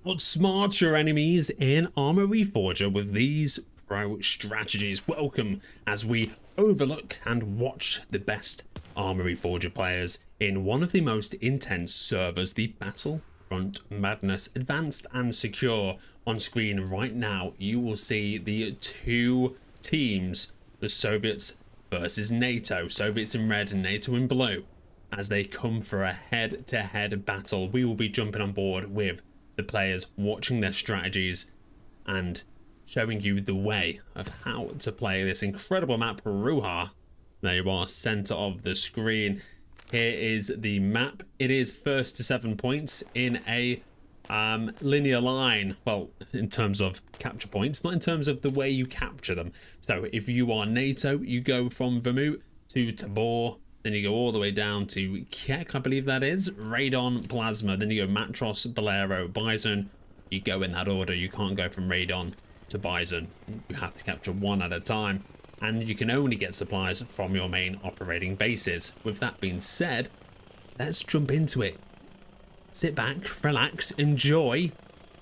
Outsmart your enemies in Arma Reforger with these pro strategies. Welcome as we overlook and watch the best Arma Reforger players in one of the most intense servers, the Battlefront Madness Advanced and Secure. On screen right now, you will see the two teams, the Soviets versus NATO, Soviets in red and NATO in blue, as they come for a head-to-head battle. We will be jumping on board with the players, watching their strategies and showing you the way of how to play this incredible map, Ruha. There you are, center of the screen. Here is the map. It is first to 7 points in a linear line. Well, in terms of capture points, not in terms of the way you capture them. So if you are NATO, you go from Vermouth to Tabor, then you go all the way down to Kek, I believe that is, Radon, Plasma, then you go Matros, Bolero, Bison. You go in that order. You can't go from Radon to Bison. You have to capture one at a time, and you can only get supplies from your main operating bases. With that being said, let's jump into it. Sit back, relax, enjoy,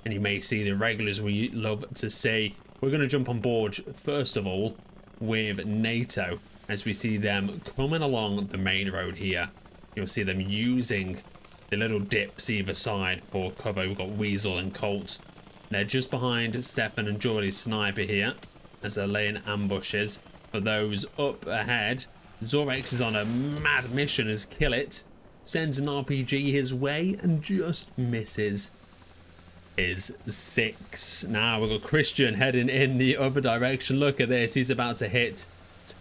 and you may see the regulars we love to see. We're going to jump on board first of all with NATO. As we see them coming along the main road here, you'll see them using the little dips either side for cover. We've got Weasel and Colt. They're just behind Stefan and Geordie's sniper here as they're laying ambushes for those up ahead. Zorex is on a mad mission as Kill It sends an RPG his way and just misses his 6. Now we've got Christian heading in the other direction. Look at this, he's about to hit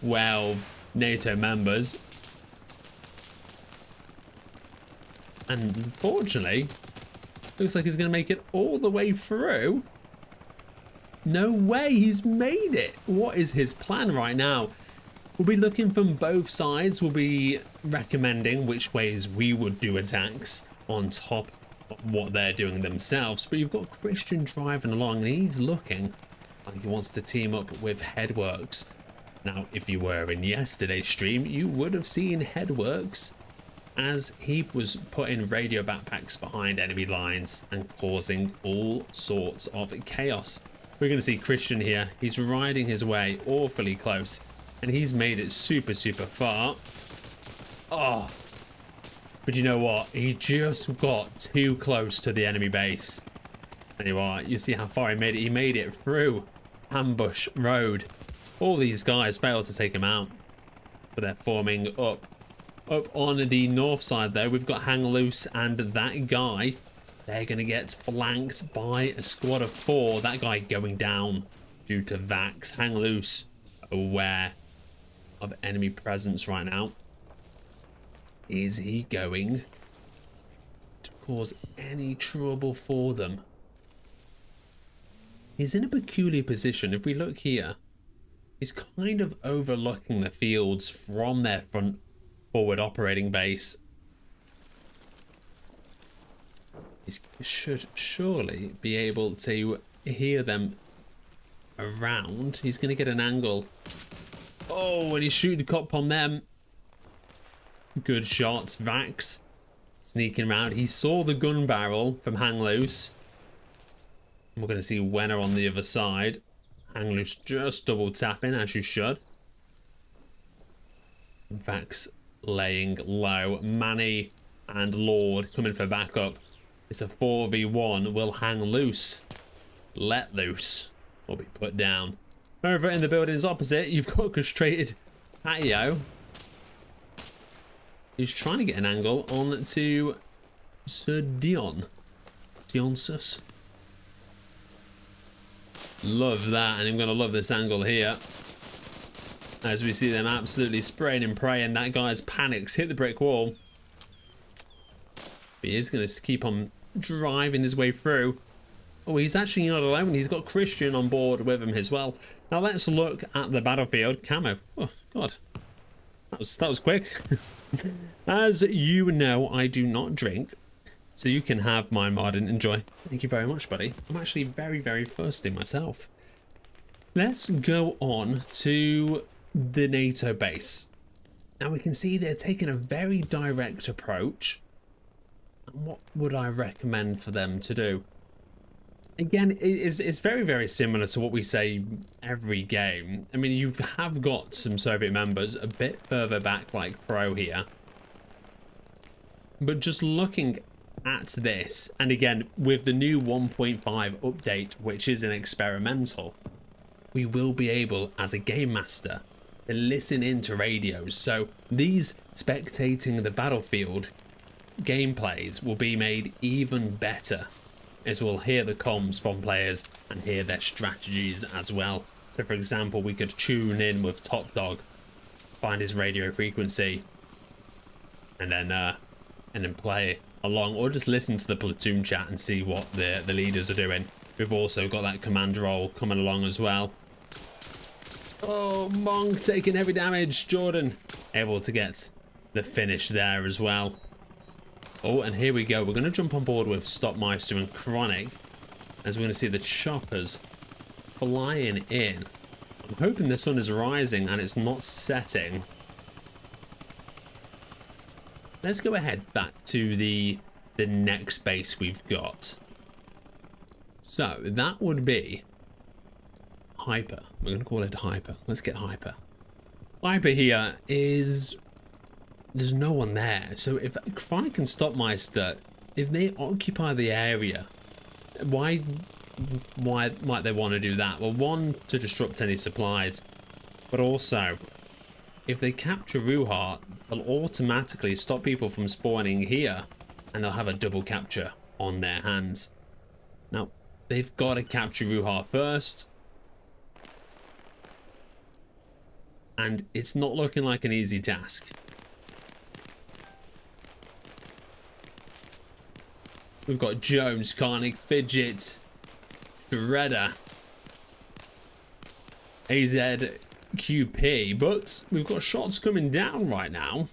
12 NATO members, and unfortunately looks like he's going to make it all the way through. No way, he's made it. What is his plan right now? We'll be looking from both sides. We'll be recommending which ways we would do attacks on top of what they're doing themselves. But you've got Christian driving along and he's looking like he wants to team up with Headworks. Now, if you were in yesterday's stream, you would have seen Headworks as he was putting radio backpacks behind enemy lines and causing all sorts of chaos. We're going to see Christian here. He's riding his way awfully close, and he's made it super far. Oh, but you know what? He just got too close to the enemy base. There you are. You see how far he made it. He made it through Ambush Road. All these guys failed to take him out, but they're forming up on the north side though. We've got Hang Loose and that guy. They're going to get flanked by a squad of 4. That guy going down due to Vax. Hang Loose aware of enemy presence right now. Is he going to cause any trouble for them? He's in a peculiar position. If we look here, he's kind of overlooking the fields from their front forward operating base. He should surely be able to hear them around. He's going to get an angle. Oh, and he's shooting cop on them. Good shots. Vax sneaking around. He saw the gun barrel from Hang Loose. We're going to see Wenner on the other side. Hang Loose just double tapping as you should. Vax laying low. Manny and Lord coming for backup. It's a 4v1. Will Hang Loose let loose or be put down? Over in the buildings opposite, you've got Castrated Patio. He's trying to get an angle on to Sir Dion. Dionsus. Love that, and I'm going to love this angle here. As we see them absolutely spraying and praying. That guy's panics, hit the brick wall. But he is going to keep on driving his way through. Oh, he's actually not alone. He's got Christian on board with him as well. Now let's look at the battlefield. Camo. Oh, God. That was quick. As you know, I do not drink. So you can have my mod and enjoy. Thank you very much, buddy. I'm actually very thirsty myself. Let's go on to the NATO base. Now we can see they're taking a very direct approach. And what would I recommend for them to do? Again, it's very, very similar to what we say every game. I mean, you have got some Soviet members a bit further back, like Pro here. But just looking at this, and again, with the new 1.5 update, which is an experimental, we will be able, as a game master, to listen into radios. So these spectating the battlefield gameplays will be made even better, as we'll hear the comms from players and hear their strategies as well. So for example, we could tune in with Top Dog, find his radio frequency, and then play along, or just listen to the platoon chat and see what the leaders are doing. We've also got that command role coming along as well. Oh, Monk taking heavy damage. Jordan able to get the finish there as well. Oh, and here we go. We're going to jump on board with Stopmeister and Chronic, as we're going to see the choppers flying in. I'm hoping the sun is rising and it's not setting. Let's go ahead back to the next base we've got. So that would be Hyper. We're going to call it Hyper. Let's get Hyper. Hyper here is... there's no one there. So if Chronic and Stopmeister, if they occupy the area, why might they want to do that? Well, one, to disrupt any supplies, but also, if they capture Ruhart, they'll automatically stop people from spawning here, and they'll have a double capture on their hands. Now, they've got to capture Ruhart first, and it's not looking like an easy task. We've got Jones, Karnik, Fidget, Shredder, AZ, QP, but we've got shots coming down right now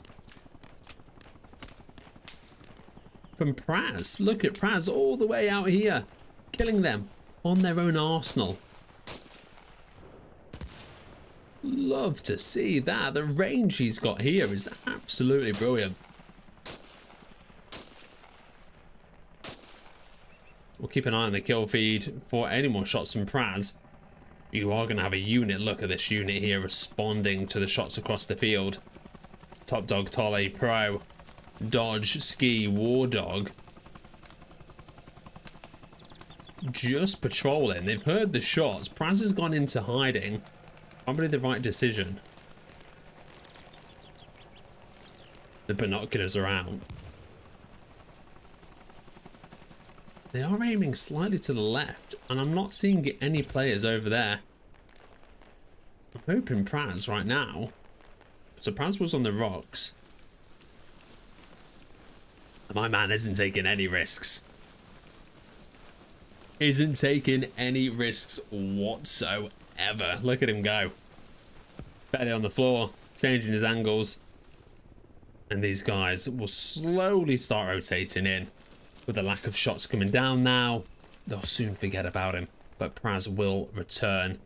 from Praz. Look at Praz all the way out here, killing them on their own arsenal. Love to see that. The range he's got here is absolutely brilliant. We'll keep an eye on the kill feed for any more shots from Praz. You are going to have a unit. Look at this unit here responding to the shots across the field. Top Dog, Tolle, Pro, Dodge, Ski, War Dog. Just patrolling. They've heard the shots. Praz has gone into hiding. Probably the right decision. The binoculars are out. They are aiming slightly to the left, and I'm not seeing any players over there. I'm hoping Praz right now. So Praz was on the rocks. And my man isn't taking any risks. Isn't taking any risks whatsoever. Look at him go. Belly on the floor, changing his angles. And these guys will slowly start rotating in. With the lack of shots coming down now, they'll soon forget about him. But Praz will return.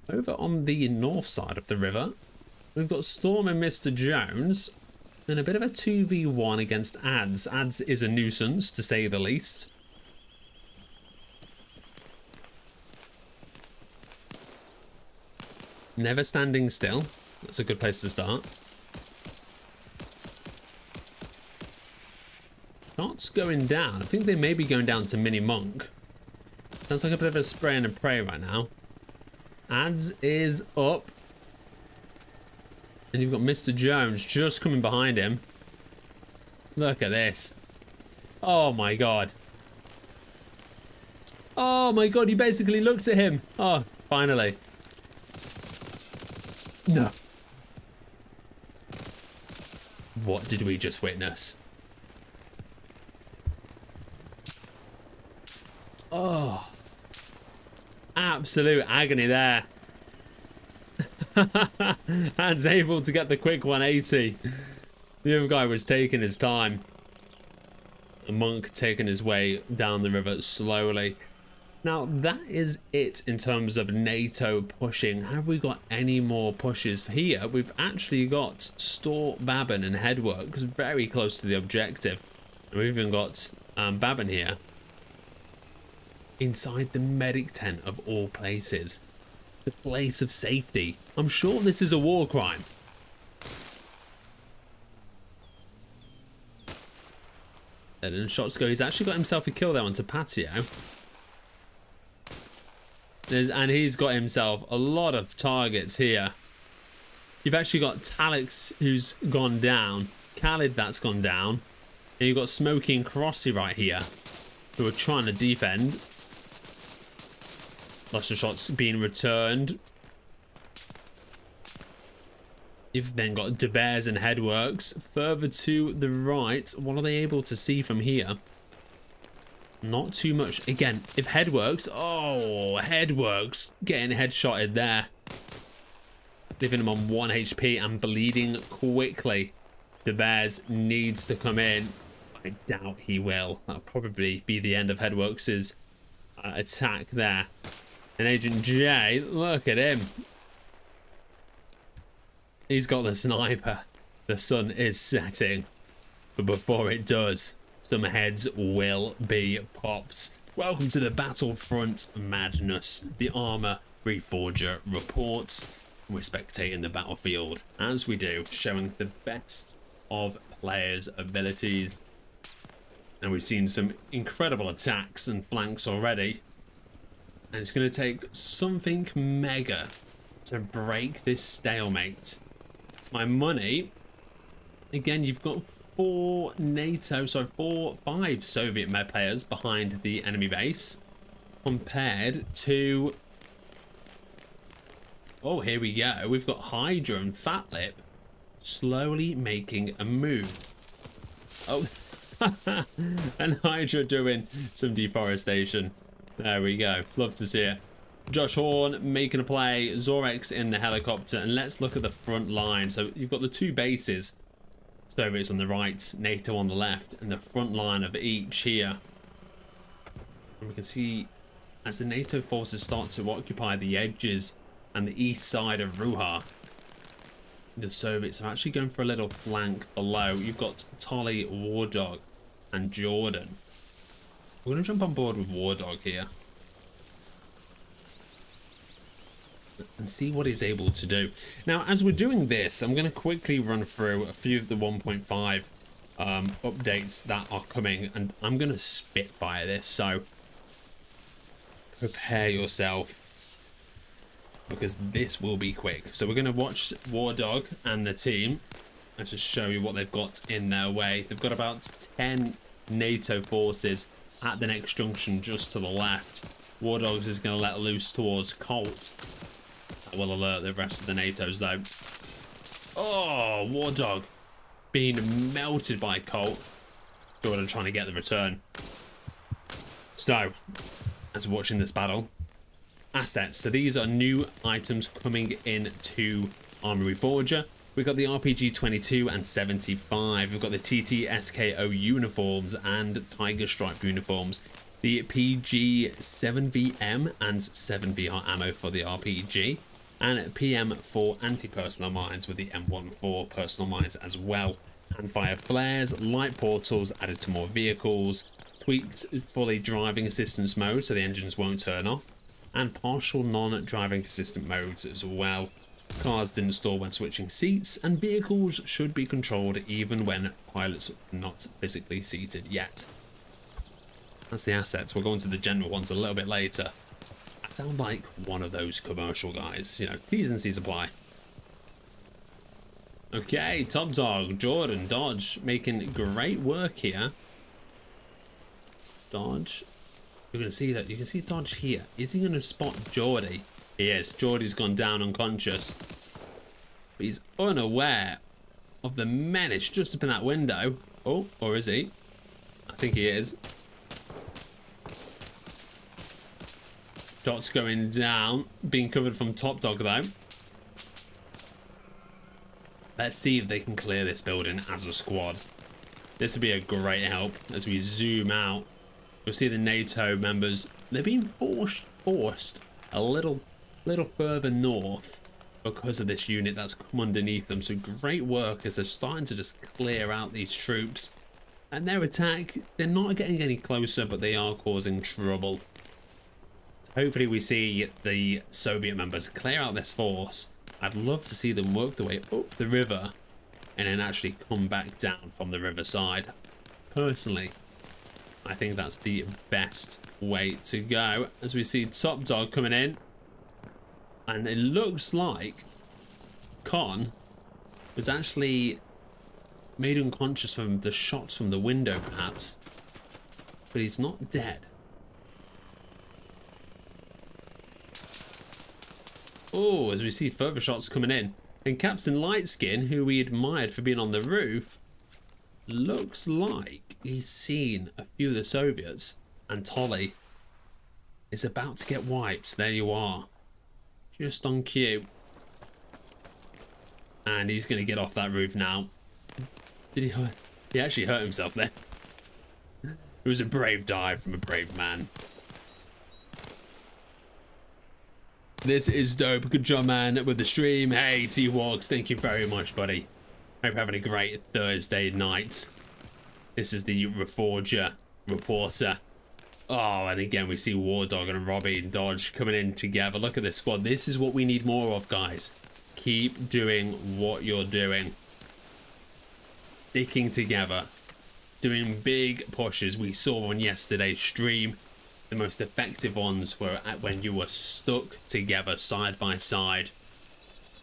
Over on the north side of the river, we've got Storm and Mr. Jones. And a bit of a 2v1 against Ads. Ads is a nuisance, to say the least. Never standing still. That's a good place to start. Shots going down. I think they may be going down to Mini Monk. Sounds like a bit of a spray and a pray right now. Ads is up. And you've got Mr. Jones just coming behind him. Look at this. Oh my god. Oh my god, he basically looked at him. Oh, finally. No. What did we just witness? Oh, absolute agony there. And's able to get the quick 180. The other guy was taking his time. The Monk taking his way down the river slowly. Now that is it in terms of NATO pushing. Have we got any more pushes here? We've actually got Store, Babin and Headworks very close to the objective. And we've even got Babin here. inside the medic tent of all places. The place of safety. I'm sure this is a war crime. And then shots go. He's actually got himself a kill there onto Patio. And he's got himself a lot of targets here. You've actually got Talix, who's gone down. Khalid, that's gone down. And you've got Smokey and Crossy right here, who are trying to defend. Lots of shots being returned. You've then got DeBears and Headworks. Further to the right, what are they able to see from here? Not too much. Again, if Headworks... Oh, Headworks getting headshotted there. Leaving him on 1 HP and bleeding quickly. DeBears needs to come in. I doubt he will. That'll probably be the end of Headworks' attack there. And Agent J, look at him. He's got the sniper. The sun is setting. But before it does, some heads will be popped. Welcome to the Battlefront Madness. The Arma Reforger report. We're spectating the battlefield as we do, showing the best of players' abilities. And we've seen some incredible attacks and flanks already. And it's going to take something mega to break this stalemate. My money, again, you've got 5 Soviet med players behind the enemy base, compared to, oh, here we go, we've got Hydra and Fatlip slowly making a move. Oh, and Hydra doing some deforestation. There we go, love to see it. Josh Horn making a play, Zorex in the helicopter, and let's look at the front line. So you've got the 2 bases, Soviets on the right, NATO on the left, and the front line of each here. And we can see as the NATO forces start to occupy the edges and the east side of Ruha, the Soviets are actually going for a little flank below. You've got Tolly, War Dog, and Jordan. We're going to jump on board with War Dog here and see what he's able to do. Now, as we're doing this, I'm going to quickly run through a few of the 1.5 updates that are coming, and I'm going to spitfire this, so prepare yourself, because this will be quick. So we're going to watch War Dog and the team and just show you what they've got in their way. They've got about 10 NATO forces at the next junction just to the left. War Dogs is going to let loose towards Colt. That will alert the rest of the NATOs though. Oh, War Dog being melted by Colt. Jordan trying to get the return. So, as we're watching this battle, assets. So these are new items coming into Arma Reforger. We've got the RPG 22 and 75. We've got the TT SKO uniforms and Tiger Stripe uniforms. The PG 7VM and 7VR ammo for the RPG. And PM for anti-personal mines with the M14 personal mines as well. And fire flares, light portals added to more vehicles. Tweaked fully driving assistance mode so the engines won't turn off. And partial non-driving assistant modes as well. Cars didn't stall when switching seats, and vehicles should be controlled even when pilots are not physically seated yet. That's the assets. We'll go into the general ones a little bit later. I sound like one of those commercial guys, you know, T's and C's apply. Okay, Top Dog, Jordan, Dodge, making great work here. Dodge, you're going to see that, you can see Dodge here. Is he going to spot Geordie? He is. Geordie's gone down unconscious. But he's unaware of the menace just up in that window. Oh, or is he? I think he is. Shots going down. Being covered from Top Dog though. Let's see if they can clear this building as a squad. This would be a great help as we zoom out. You'll see the NATO members. They're being forced a little further north because of this unit that's come underneath them. So great work as they're starting to just clear out these troops. And their attack, they're not getting any closer, but they are causing trouble. Hopefully we see the Soviet members clear out this force. I'd love to see them work their way up the river and then actually come back down from the riverside. Personally, I think that's the best way to go. As we see Top Dog coming in, and it looks like Con was actually made unconscious from the shots from the window, perhaps, but he's not dead. Oh, as we see further shots coming in, and Captain Lightskin, who we admired for being on the roof, looks like he's seen a few of the Soviets, and Tolly is about to get wiped. There you are, just on cue, and he's going to get off that roof now. Did he hurt? He actually hurt himself there. It was a brave dive from a brave man. This is dope. Good job, man, with the stream. Hey, T-Walks, thank you very much, buddy. Hope you're having a great Thursday night. This is the Reforger reporter. Oh, and again, we see War Dog and Robbie and Dodge coming in together. Look at this squad. This is what we need more of, guys. Keep doing what you're doing. Sticking together. Doing big pushes. We saw on yesterday's stream. The most effective ones were when you were stuck together side by side.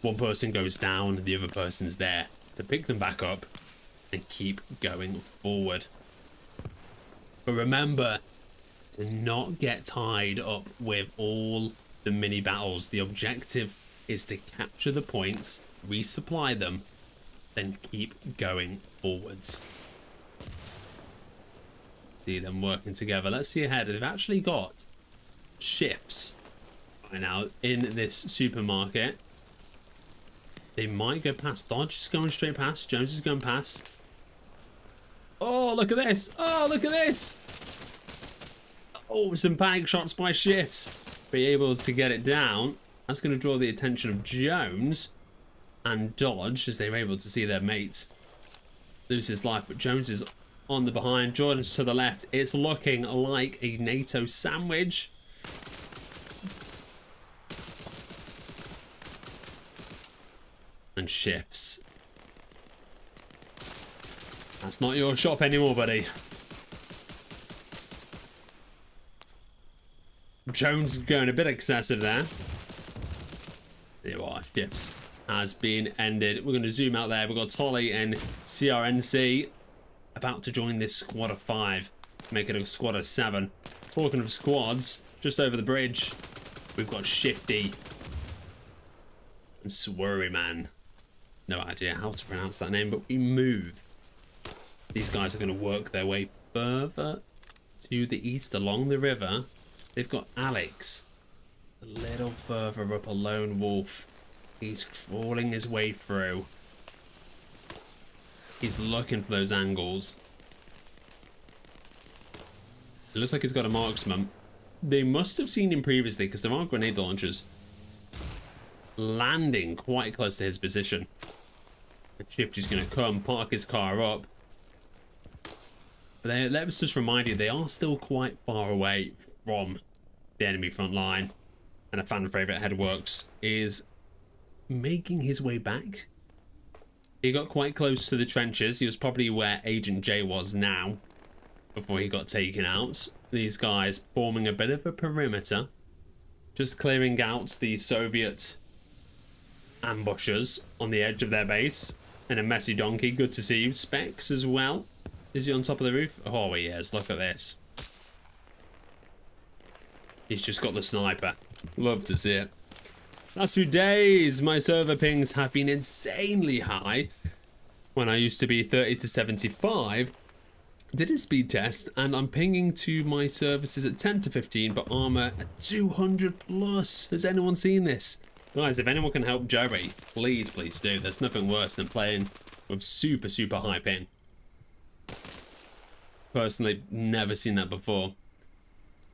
One person goes down, the other person's there to pick them back up and keep going forward. But remember to not get tied up with all the mini battles. The objective is to capture the points, resupply them, then keep going forwards. See them working together. Let's see ahead. They've actually got shifts right now in this supermarket. They might go past. Dodge is going straight past. Jones is going past. Oh, look at this. Oh, look at this. Oh, some panic shots by shifts. Be able to get it down. That's going to draw the attention of Jones and Dodge as they were able to see their mates lose his life. But Jones is on the behind. Jordan's to the left. It's looking like a NATO sandwich. And shifts. That's not your shop anymore, buddy. Jones going a bit excessive there. There you are. Shifts has been ended. We're going to zoom out there. We've got Tolly and CRNC about to join this squad of 5, make it a squad of 7. Talking of squads, just over the bridge, we've got Shifty and Swery Man. No idea how to pronounce that name, but we move. These guys are going to work their way further to the east along the river. They've got Alex a little further up, a lone wolf. He's crawling his way through. He's looking for those angles. It looks like he's got a marksman. They must have seen him previously because there are grenade launchers landing quite close to his position. The Shifty's going to come, park his car up. But let us just remind you, they are still quite far away from the enemy front line. And a fan favourite, Headworks, is making his way back. He got quite close to the trenches. He was probably where Agent J was now before he got taken out. These guys forming a bit of a perimeter, just clearing out the Soviet ambushers on the edge of their base. And a messy donkey, good to see you. Specs as well. Is he on top of the roof? Oh, he is. Look at this. He's just got the sniper. Love to see it. Last few days, my server pings have been insanely high. When I used to be 30 to 75, did a speed test, and I'm pinging to my services at 10 to 15, but Arma at 200 plus. Has anyone seen this? Guys, if anyone can help Joey, please, please do. There's nothing worse than playing with super, super high ping. Personally, never seen that before.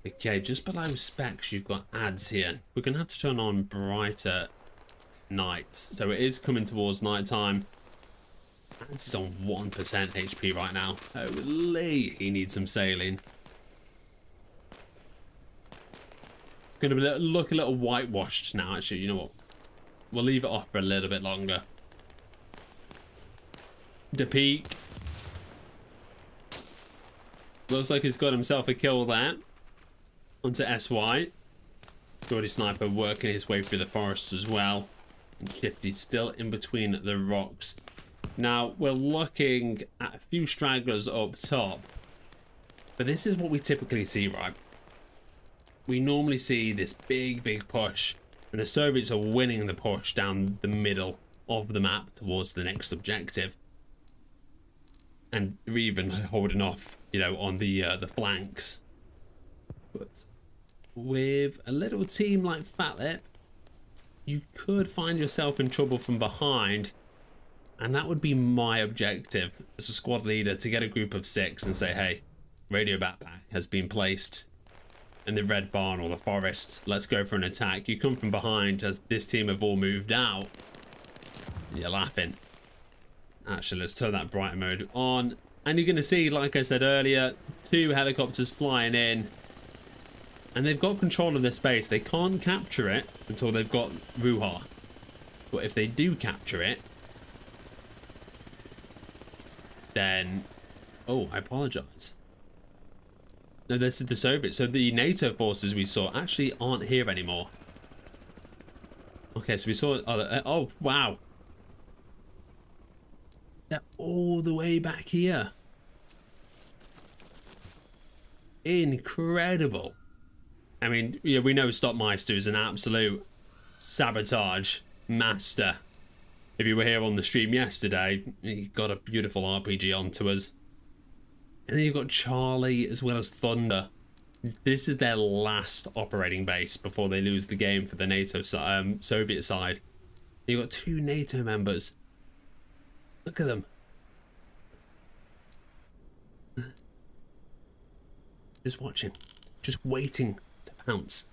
Okay, just below specs, you've got ads here. We're going to have to turn on brighter nights. So it is coming towards night time. Ads is on 1% HP right now. Holy, he needs some sailing. It's going to look a little whitewashed now, actually. You know what? We'll leave it off for a little bit longer. The peak. Looks like he's got himself a kill there. Onto SY. Geordie Sniper working his way through the forests as well. And Shifty still in between the rocks. Now, we're looking at a few stragglers up top. But this is what we typically see, right? We normally see this big push. And the Soviets are winning the push down the middle of the map towards the next objective. And we're even holding off, you know, on the flanks. But with a little team like Fat Lip, you could find yourself in trouble from behind. And that would be my objective as a squad leader, to get a group of 6 and say, hey, radio backpack has been placed in the red barn or the forest. Let's go for an attack. You come from behind as this team have all moved out. You're laughing. Actually, let's turn that brighter mode on. And you're going to see, like I said earlier, 2 helicopters flying in. And they've got control of this base. They can't capture it until they've got Ruha. But if they do capture it, then... Oh, I apologize. No, this is the Soviets. So the NATO forces we saw actually aren't here anymore. Okay, so we saw... Oh, wow. They're all the way back here. Incredible. I mean, yeah, we know Stockmeister is an absolute sabotage master. If you were here on the stream yesterday, he got a beautiful RPG onto us. And then you've got Charlie as well as Thunder. This is their last operating base before they lose the game for the NATO Soviet side. You've got 2 NATO members. Look at them. Just watching. Just waiting to pounce.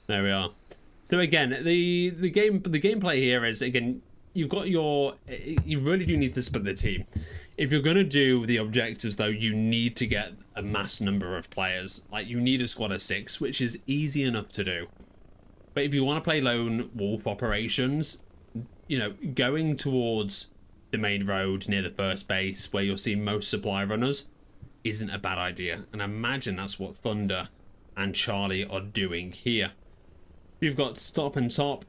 There we are. So again, the gameplay here is, again, you've got your... You really do need to split the team. If you're going to do the objectives, though, you need to get a mass number of players. Like, you need a squad of 6, which is easy enough to do. But if you want to play lone wolf operations, you know, going towards the main road near the first base, where you'll see most supply runners, isn't a bad idea. And I imagine that's what Thunder and Charlie are doing here. You've got Stop and Top.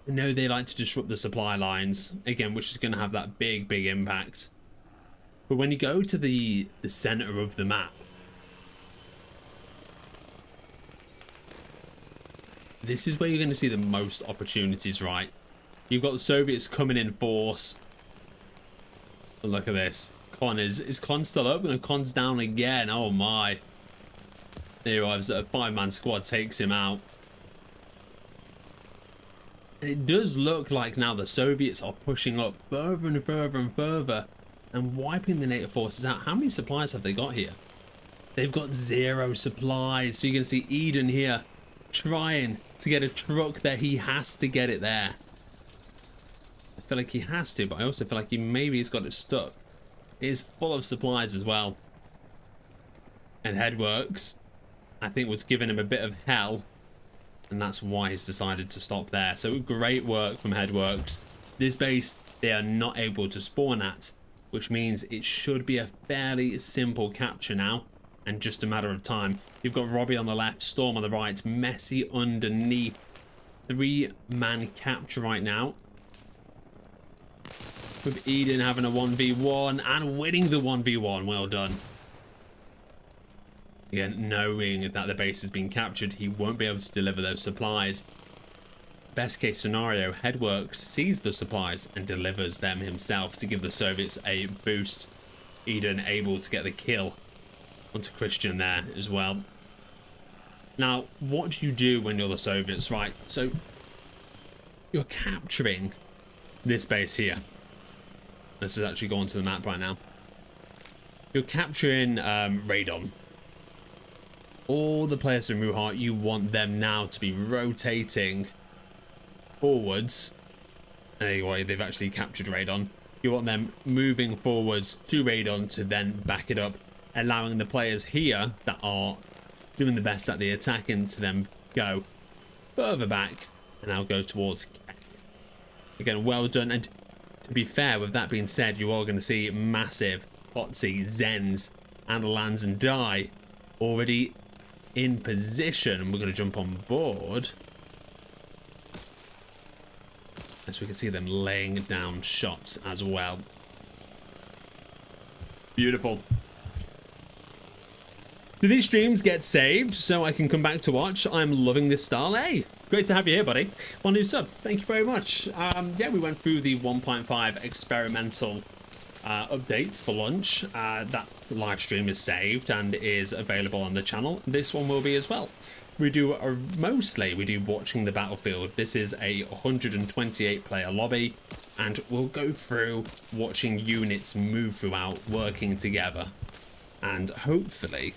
I know they like to disrupt the supply lines, again, which is going to have that big impact. But when you go to the center of the map, this is where you're going to see the most opportunities, right? You've got the Soviets coming in force. Look at this. Con is Con still up? No, Con's down again. Oh my. There he arrives. A 5-man squad takes him out. And it does look like now the Soviets are pushing up further and further and further and wiping the NATO forces out. How many supplies have they got here? They've got 0 supplies. So you're going to see Eden here trying to get a truck there. He has to get it there. I feel like he has to, but I also feel like maybe he's got it stuck. It is full of supplies as well. And Headworks, I think, was giving him a bit of hell. And that's why he's decided to stop there. So great work from Headworks. This base, they are not able to spawn at, which means it should be a fairly simple capture now. And just a matter of time. You've got Robbie on the left, Storm on the right, Messi underneath. 3-man capture right now. With Eden having a 1v1 and winning the 1v1. Well done. Again, knowing that the base has been captured, he won't be able to deliver those supplies. Best case scenario, Headworks sees the supplies and delivers them himself to give the Soviets a boost. Eden able to get the kill onto Christian there as well. Now, what do you do when you're the Soviets, right? So, you're capturing this base here. Let's actually go onto the map right now. You're capturing Radon. All the players from Ruha, you want them now to be rotating forwards. And anyway, they've actually captured Radon. You want them moving forwards to Radon to then back it up, allowing the players here that are doing the best at the attacking to then go further back and now go towards Keck. Again, well done. And to be fair, with that being said, you are going to see massive Potsy, Zens, and Lands and Die already in position. We're going to jump on board as we can see them laying down shots as well. Beautiful. Do these streams get saved so I can come back to watch? I'm loving this style. Hey, great to have you here, buddy. One new sub. Thank you very much. Yeah, we went through the 1.5 experimental updates for launch. That live stream is saved and is available on the channel. This one will be as well. We do mostly watching the battlefield. This is a 128 player lobby, and we'll go through watching units move throughout, working together, and hopefully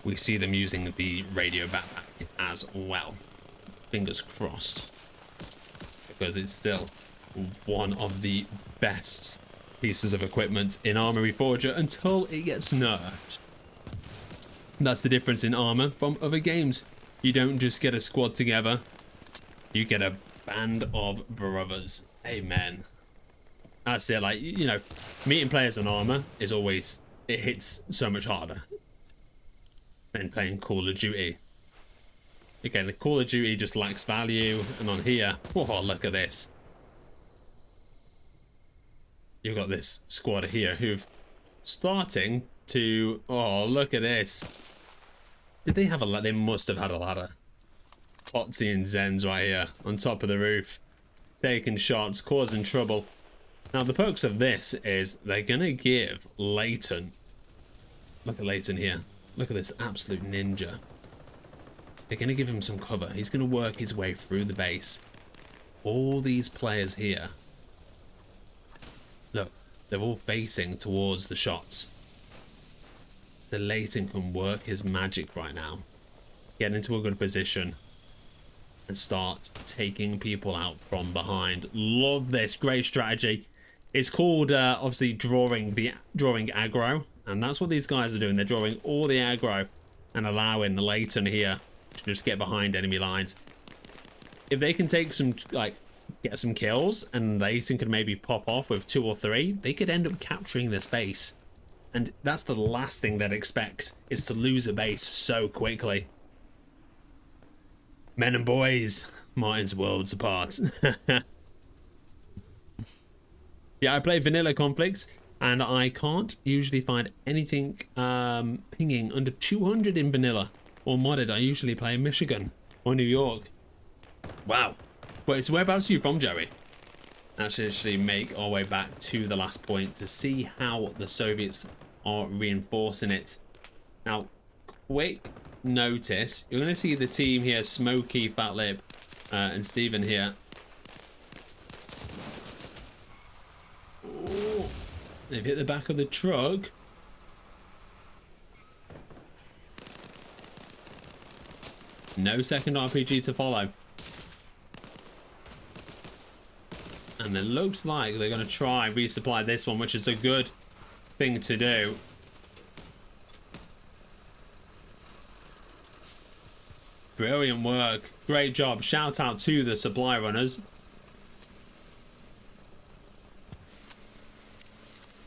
we see them using the radio backpack as well. Fingers crossed, because it's still one of the best pieces of equipment in Arma Reforger until it gets nerfed. That's the difference in Arma from other games. You don't just get a squad together, you get a band of brothers. Amen. That's it. Like, you know, meeting players on Arma is always, it hits so much harder than playing Call of Duty. Again, the Call of Duty just lacks value, and on here, oh, look at this. You've got this squad here who've starting to, oh, look at this. Did they have a ladder? They must have had a ladder. Potsy and Zens right here on top of the roof, taking shots, causing trouble. Now the perks of this is they're gonna give Leighton, look at Leighton here, look at this absolute ninja. They're gonna give him some cover. He's gonna work his way through the base. All these players here, look, they're all facing towards the shots. So Leighton can work his magic right now, get into a good position, and start taking people out from behind. Love this, great strategy. It's called obviously drawing aggro, and that's what these guys are doing. They're drawing all the aggro and allowing Leighton here to just get behind enemy lines. If they can take some, like, get some kills, and Leighton could maybe pop off with 2 or 3, they could end up capturing this base. And that's the last thing they'd expect, is to lose a base so quickly. Men and boys, Martin's worlds apart. Yeah, I play vanilla conflicts, and I can't usually find anything pinging under 200 in vanilla or modded. I usually play in Michigan or New York. Wow. Wait, so whereabouts are you from, Joey? Let's actually make our way back to the last point to see how the Soviets are reinforcing it. Now, quick notice, you're going to see the team here, Smokey, Fat Lip, and Steven here. Ooh, they've hit the back of the truck. No second RPG to follow. And it looks like they're going to try and resupply this one, which is a good thing to do. Brilliant work. Great job. Shout out to the supply runners.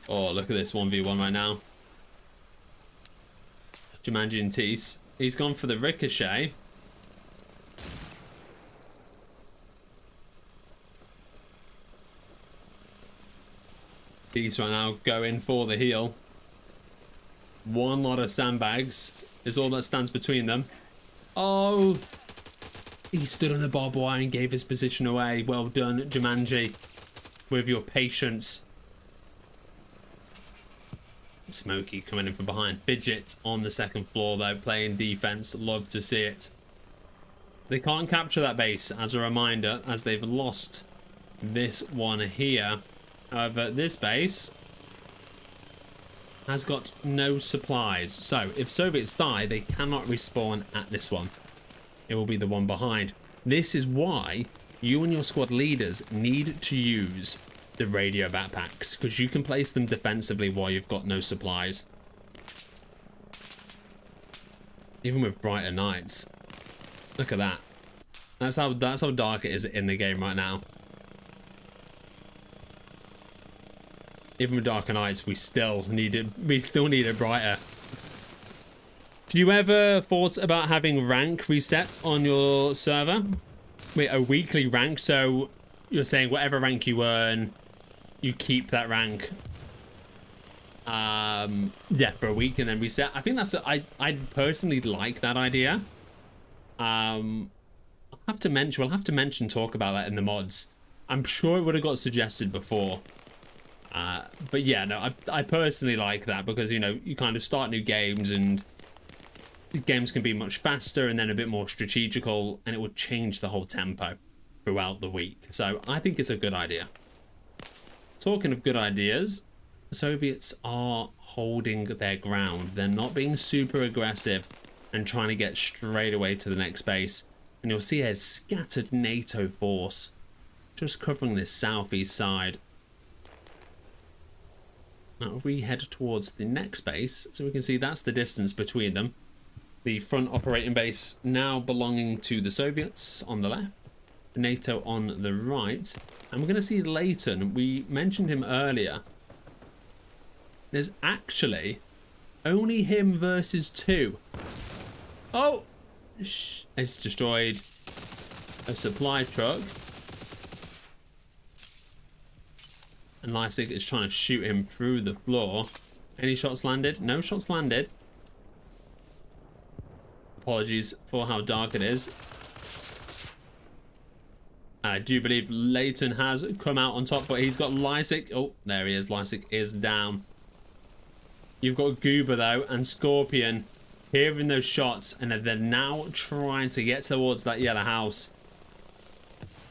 Oh, look at this 1v1 right now. Jumanji and Tease. He's gone for the ricochet. Tease right now going for the heal. One lot of sandbags is all that stands between them. Oh, he stood on the barbed wire and gave his position away. Well done, Jumanji, with your patience. Smokey coming in from behind. Fidget on the second floor though, playing defense. Love to see it. They can't capture that base, as a reminder, as they've lost this one here. However, this base has got no supplies. So if Soviets die, they cannot respawn at this one. It will be the one behind. This is why you and your squad leaders need to use the radio backpacks, because you can place them defensively while you've got no supplies. Even with brighter nights. Look at that. That's how dark it is in the game right now. Even with darker nights, we still need it brighter. Did you ever thought about having rank reset on your server? Wait, a weekly rank, so you're saying whatever rank you earn, you keep that rank. Yeah, for a week and then reset. I think that's I personally like that idea. We'll have to mention talk about that in the mods. I'm sure it would have got suggested before. But yeah, no, I personally like that because, you know, you kind of start new games and games can be much faster and then a bit more strategical, and it would change the whole tempo throughout the week. So I think it's a good idea. Talking of good ideas, the Soviets are holding their ground. They're not being super aggressive and trying to get straight away to the next base. And you'll see a scattered NATO force just covering this southeast side. Now if we head towards the next base, so we can see that's the distance between them. The front operating base now belonging to the Soviets on the left, NATO on the right. And we're going to see Leighton. We mentioned him earlier. There's actually only him versus 2. Oh! It's destroyed a supply truck. And Lysik is trying to shoot him through the floor. Any shots landed? No shots landed. Apologies for how dark it is. I do believe Leighton has come out on top, but he's got Lysik. Oh, there he is. Lysik is down. You've got Goober, though, and Scorpion hearing those shots, and they're now trying to get towards that yellow house.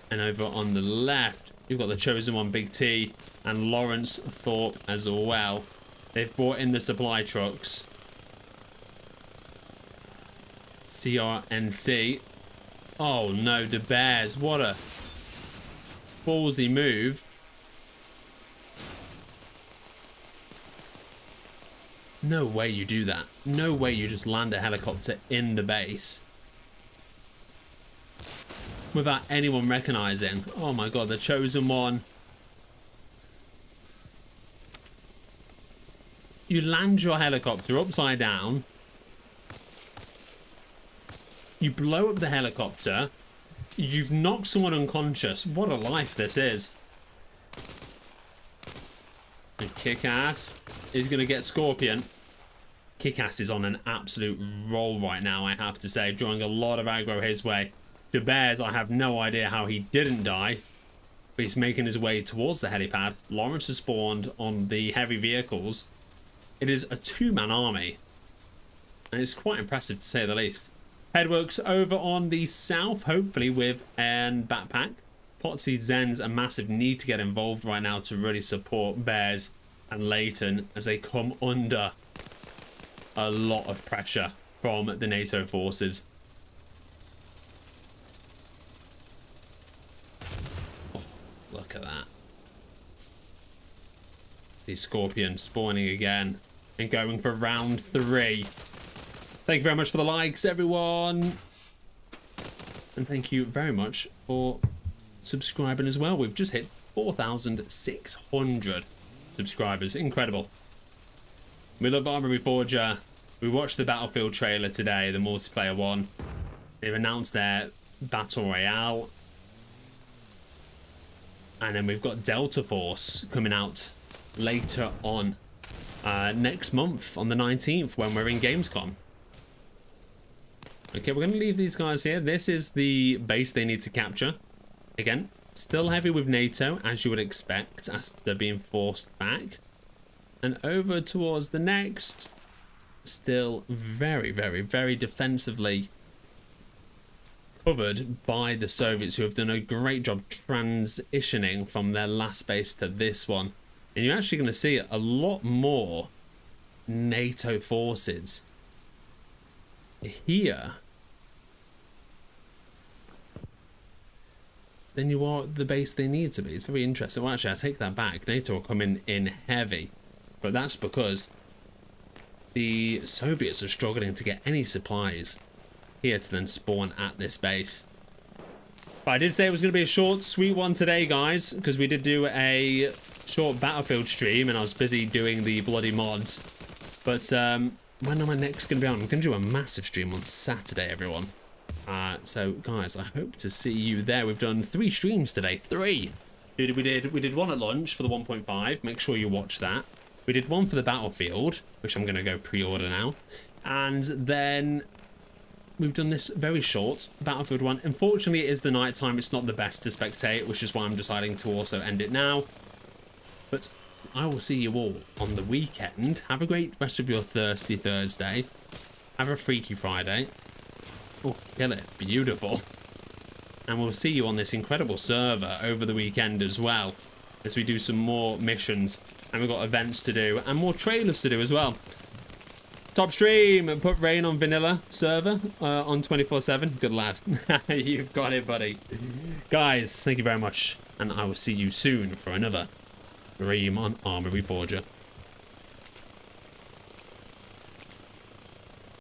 And over on the left, you've got the Chosen One, Big T, and Lawrence Thorpe as well. They've brought in the supply trucks. CRNC. Oh no, the Bears. What a ballsy move. No way you do that. No way you just land a helicopter in the base without anyone recognizing. Oh my god, the Chosen One. You land your helicopter upside down. You blow up the helicopter. You've knocked someone unconscious. What a life this is. And Kick-Ass is going to get Scorpion. Kick-Ass is on an absolute roll right now, I have to say, drawing a lot of aggro his way. The Bears, I have no idea how he didn't die, but he's making his way towards the helipad. Lawrence has spawned on the heavy vehicles. It is a 2-man army, and it's quite impressive to say the least. Headworks over on the south, hopefully with an backpack. Potsy Zen's a massive need to get involved right now to really support Bears and Leighton as they come under a lot of pressure from the NATO forces. Oh, look at that. It's the Scorpion spawning again and going for round 3. Thank you very much for the likes, everyone. And thank you very much for subscribing as well. We've just hit 4,600 subscribers. Incredible. We love Arma Reforger. We watched the Battlefield trailer today, the multiplayer one. They've announced their Battle Royale. And then we've got Delta Force coming out later on next month on the 19th when we're in Gamescom. Okay, we're going to leave these guys here. This is the base they need to capture. Again, still heavy with NATO, as you would expect, after being forced back. And over towards the next, still very, very, very defensively covered by the Soviets, who have done a great job transitioning from their last base to this one. And you're actually going to see a lot more NATO forces here than you are at the base they need to be. It's very interesting. Well, actually, I take that back. NATO will come in heavy, but that's because the Soviets are struggling to get any supplies here to then spawn at this base. But I did say it was going to be a short, sweet one today, guys, because we did do a short Battlefield stream and I was busy doing the bloody mods. But when am I next going to be on? I'm going to do a massive stream on Saturday, everyone. So, guys, I hope to see you there. We've done 3 streams today. 3! We did one at lunch for the 1.5. Make sure you watch that. We did one for the Battlefield, which I'm going to go pre-order now. And then we've done this very short Battlefield one. Unfortunately, it is the night time. It's not the best to spectate, which is why I'm deciding to also end it now. But I will see you all on the weekend. Have a great rest of your thirsty Thursday. Have a freaky Friday. Oh, kill it. Beautiful. And we'll see you on this incredible server over the weekend as well, as we do some more missions. And we've got events to do and more trailers to do as well. Top stream, put rain on vanilla server on 24/7. Good lad. You've got it, buddy. Guys, thank you very much. And I will see you soon for another stream on Arma Reforger.